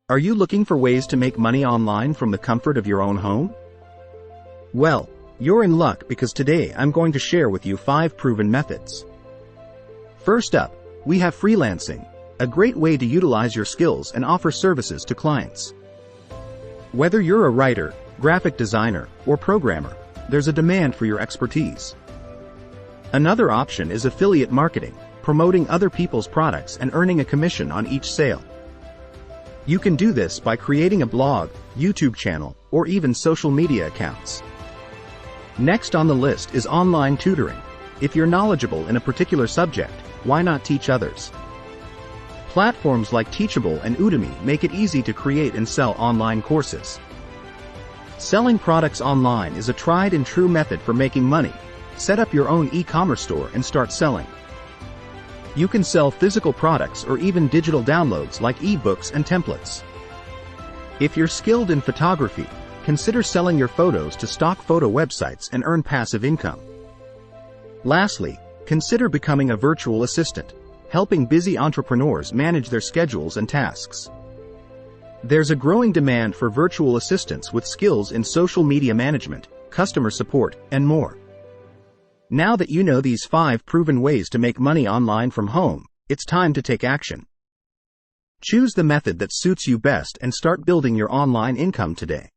Are you looking for ways to make money online from the comfort of your own home? Well, you're in luck because today I'm going to share with you 5 proven methods. First up, we have freelancing, a great way to utilize your skills and offer services to clients. Whether you're a writer, graphic designer, or programmer, there's a demand for your expertise. Another option is affiliate marketing, promoting other people's products and earning a commission on each sale. You can do this by creating a blog, YouTube channel, or even social media accounts. Next on the list is online tutoring. If you're knowledgeable in a particular subject, why not teach others? Platforms like Teachable and Udemy make it easy to create and sell online courses. Selling products online is a tried and true method for making money. Set up your own e-commerce store and start selling. You can sell physical products or even digital downloads like ebooks and templates. If you're skilled in photography, consider selling your photos to stock photo websites and earn passive income. Lastly, consider becoming a virtual assistant, helping busy entrepreneurs manage their schedules and tasks. There's a growing demand for virtual assistants with skills in social media management, customer support, and more. Now that you know these 5 proven ways to make money online from home, it's time to take action. Choose the method that suits you best and start building your online income today.